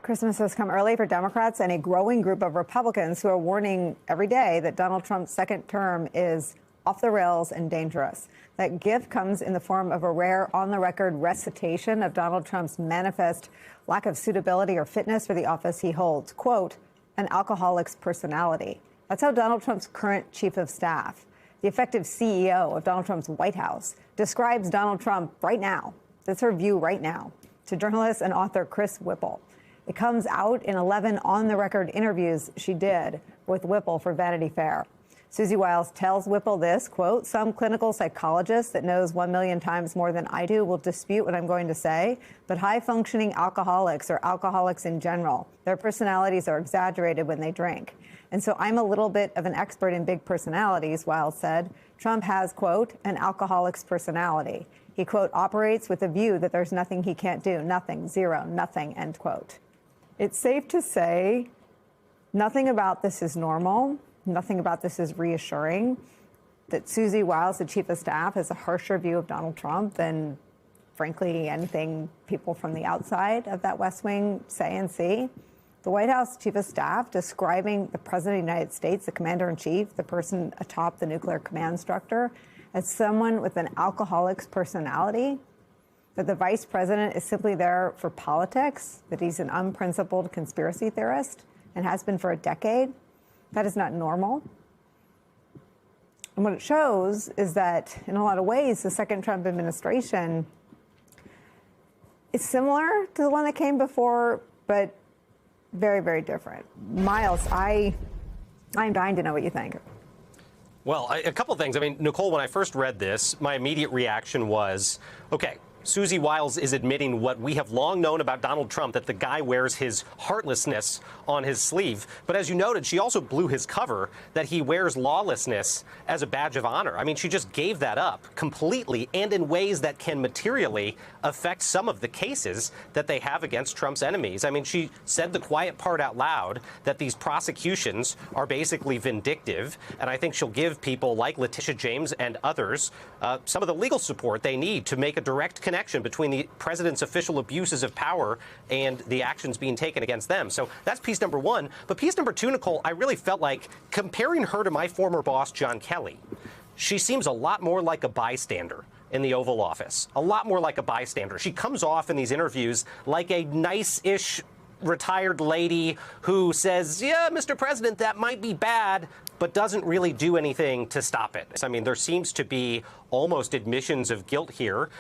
Christmas has come early for Democrats and a growing group of Republicans who are warning every day that Donald Trump's second term is off the rails and dangerous. That gift comes in the form of a rare on-the-record recitation of Donald Trump's manifest lack of suitability or fitness for the office he holds. Quote, an alcoholic's personality. That's how Donald Trump's current chief of staff, the effective CEO of Donald Trump's White House, describes Donald Trump right now. That's her view right now to journalist and author Chris Whipple. It comes out in 11 on-the-record interviews she did with Whipple for Vanity Fair. Susie Wiles tells Whipple this, quote, some clinical psychologist that knows 1 million times more than I do will dispute what I'm going to say, but high-functioning alcoholics or alcoholics in general, their personalities are exaggerated when they drink. And so I'm a little bit of an expert in big personalities, Wiles said. Trump has, quote, an alcoholic's personality. He, quote, operates with a view that there's nothing he can't do, nothing, zero, nothing, end quote. It's safe to say nothing about this is normal. Nothing about this is reassuring. That Susie Wiles, the chief of staff, has a harsher view of Donald Trump than, frankly, anything people from the outside of that West Wing say and see. The White House chief of staff describing the president of the United States, the commander-in-chief, the person atop the nuclear command structure, as someone with an alcoholic's personality, that the vice president is simply there for politics, that he's an unprincipled conspiracy theorist and has been for a decade. That is not normal. And what it shows is that, in a lot of ways, the second Trump administration is similar to the one that came before, but very, very different. Miles, I'm dying to know what you think. Well, a couple of things. I mean, Nicole, when I first read this, my immediate reaction was, okay, Susie Wiles is admitting what we have long known about Donald Trump, that the guy wears his heartlessness on his sleeve. But as you noted, she also blew his cover that he wears lawlessness as a badge of honor. I mean, she just gave that up completely and in ways that can materially affect some of the cases that they have against Trump's enemies. I mean, she said the quiet part out loud, that these prosecutions are basically vindictive. And I think she'll give people like Letitia James and others some of the legal support they need to make a direct connection between the president's official abuses of power and the actions being taken against them. So that's piece number one. But piece number two, Nicole, I really felt like comparing her to my former boss, John Kelly, she seems a lot more like a bystander in the Oval Office, a lot more like a bystander. She comes off in these interviews like a nice-ish retired lady who says, yeah, Mr. President, that might be bad, but doesn't really do anything to stop it. I mean, there seems to be almost admissions of guilt here,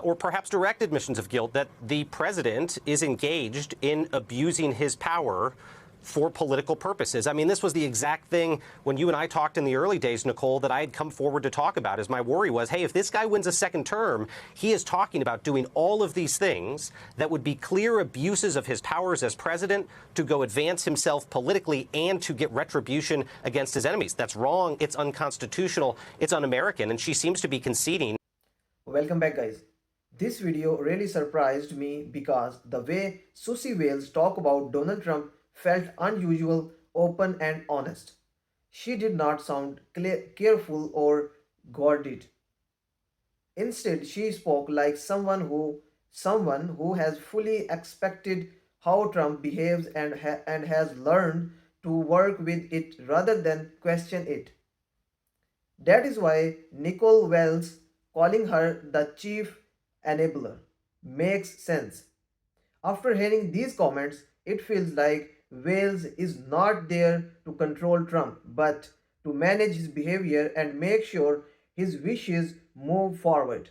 or perhaps direct admissions of guilt, that the president is engaged in abusing his power for political purposes. I mean, this was the exact thing when you and I talked in the early days, Nicole, that I had come forward to talk about. As my worry was, hey, if this guy wins a second term, he is talking about doing all of these things that would be clear abuses of his powers as president to go advance himself politically and to get retribution against his enemies. That's wrong. It's unconstitutional. It's un-American. And she seems to be conceding. Welcome back, guys. This video really surprised me because the way Susie Wiles talked about Donald Trump felt unusual, open and honest. She did not sound careful or guarded. Instead, she spoke like someone who has fully expected how Trump behaves and has learned to work with it rather than question it. That is why Nicole Wells calling her the chief enabler makes sense. After hearing these comments, it feels like Wales is not there to control Trump, but to manage his behavior and make sure his wishes move forward.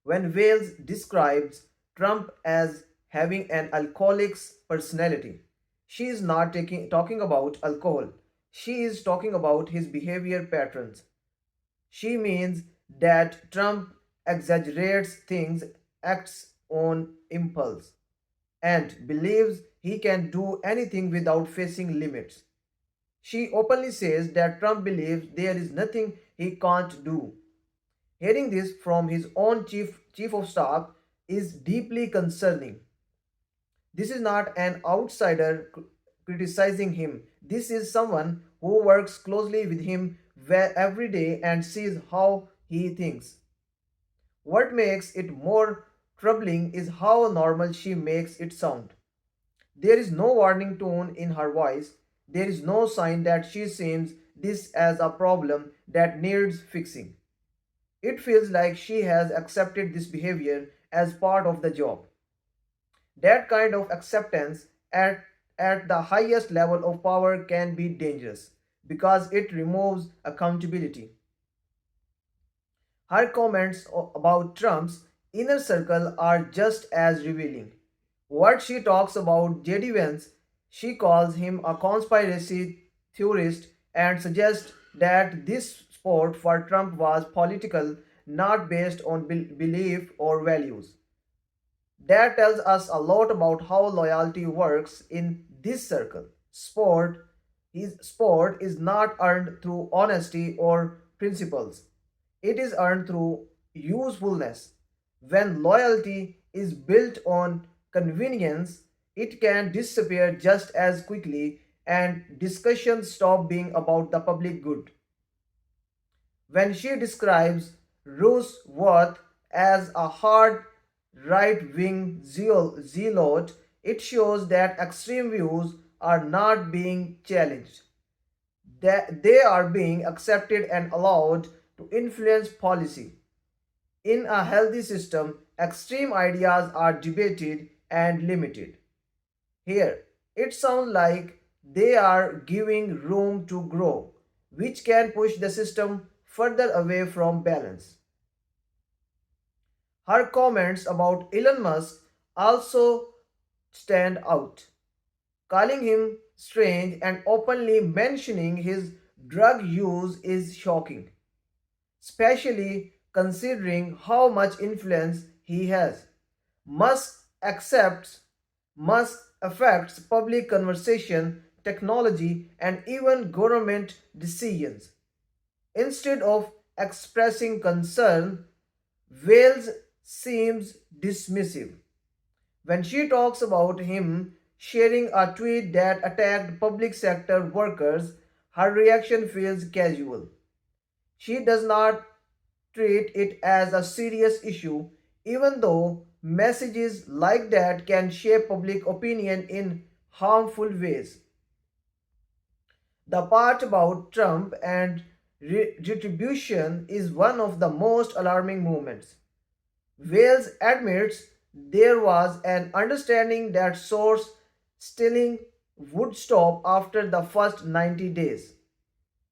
When Wales describes Trump as having an alcoholic's personality, she is not talking about alcohol. She is talking about his behavior patterns. She means that Trump exaggerates things, acts on impulse, and believes he can do anything without facing limits. She openly says that Trump believes there is nothing he can't do. Hearing this from his own chief of staff is deeply concerning. This is not an outsider criticizing him. This is someone who works closely with him every day and sees how he thinks. What makes it more troubling is how normal she makes it sound. There is no warning tone in her voice. There is no sign that she sees this as a problem that needs fixing. It feels like she has accepted this behavior as part of the job. That kind of acceptance at the highest level of power can be dangerous because it removes accountability. Her comments about Trump's inner circle are just as revealing. What she talks about JD Vance, she calls him a conspiracy theorist and suggests that this support for Trump was political, not based on belief or values. That tells us a lot about how loyalty works in this circle. Sport is not earned through honesty or principles. It is earned through usefulness. When loyalty is built on convenience, it can disappear just as quickly and discussions stop being about the public good. When she describes Ruth Worth as a hard right wing zealot, it shows that extreme views are not being challenged. That they are being accepted and allowed to influence policy. In a healthy system, extreme ideas are debated and limited. Here, it sounds like they are giving room to grow, which can push the system further away from balance. Her comments about Elon Musk also stand out, calling him strange and openly mentioning his drug use is shocking, especially considering how much influence he has. Musk accepts Musk affects public conversation, technology, and even government decisions. Instead of expressing concern, Wales seems dismissive. When she talks about him sharing a tweet that attacked public sector workers, her reaction feels casual. She does not treat it as a serious issue, even though messages like that can shape public opinion in harmful ways. The part about Trump and retribution is one of the most alarming moments. Wales admits there was an understanding that source stealing would stop after the first 90 days.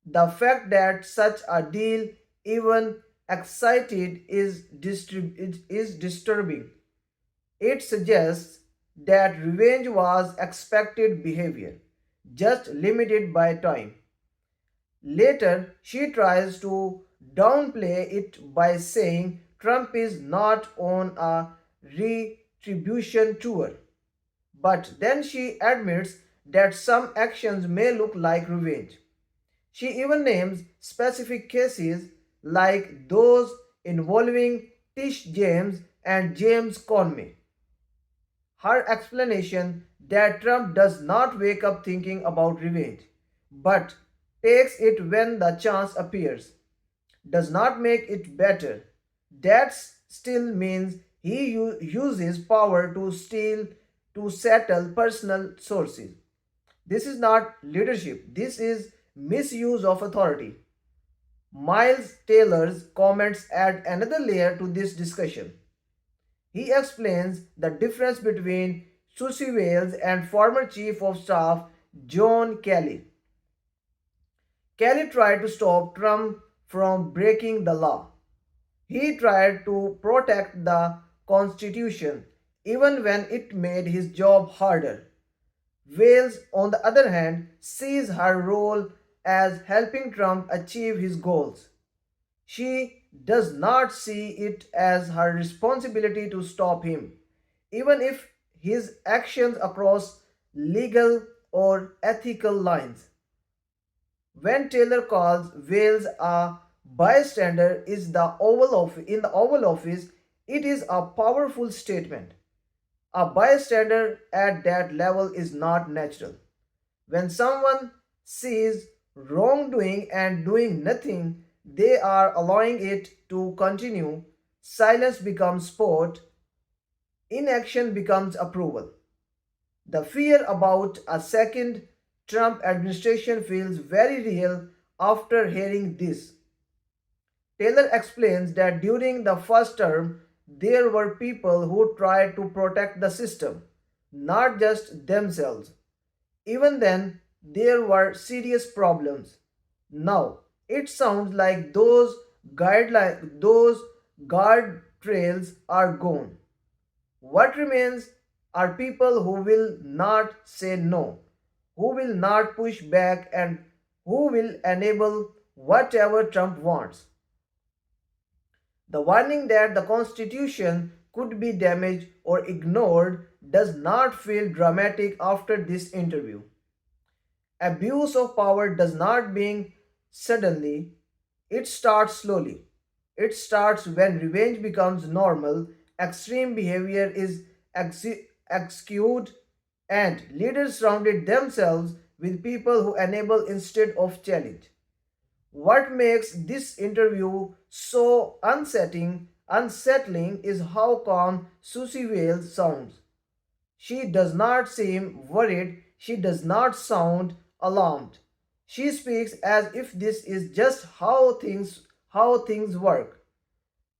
The fact that such a deal even excited is disturbing. It suggests that revenge was expected behavior, just limited by time. Later, she tries to downplay it by saying Trump is not on a retribution tour. But then she admits that some actions may look like revenge. She even names specific cases like those involving Tish James and James Conway. Her explanation that Trump does not wake up thinking about revenge, but takes it when the chance appears, does not make it better. That still means he uses power to steal to settle personal sources. This is not leadership, this is misuse of authority. Miles Taylor's comments add another layer to this discussion. He explains the difference between Susie Wales and former Chief of Staff John Kelly. Kelly tried to stop Trump from breaking the law. He tried to protect the Constitution even when it made his job harder. Wales, on the other hand, sees her role as helping Trump achieve his goals. She does not see it as her responsibility to stop him, even if his actions across legal or ethical lines. When Taylor calls Wales a bystander in the Oval Office, it is a powerful statement. A bystander at that level is not natural. When someone sees wrongdoing and doing nothing, they are allowing it to continue. Silence becomes sport, inaction becomes approval. The fear about a second Trump administration feels very real after hearing this. Taylor explains that during the first term, there were people who tried to protect the system, not just themselves. Even then, there were serious problems. Now, it sounds like those guardrails are gone. What remains are people who will not say no, who will not push back, and who will enable whatever Trump wants. The warning that the Constitution could be damaged or ignored does not feel dramatic after this interview. Abuse of power does not begin suddenly, it starts slowly. It starts when revenge becomes normal, extreme behavior is excused, and leaders surrounded themselves with people who enable instead of challenge. What makes this interview so unsettling is how calm Susie Wales sounds. She does not seem worried, she does not sound alarmed. She speaks as if this is just how things work.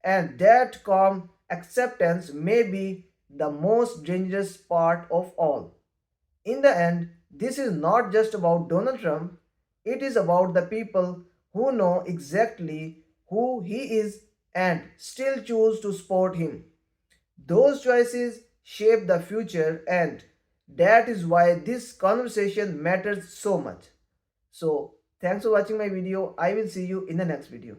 And that calm acceptance may be the most dangerous part of all. In the end, this is not just about Donald Trump, it is about the people who know exactly who he is and still choose to support him. Those choices shape the future, and that is why this conversation matters so much. So, thanks for watching my video. I will see you in the next video.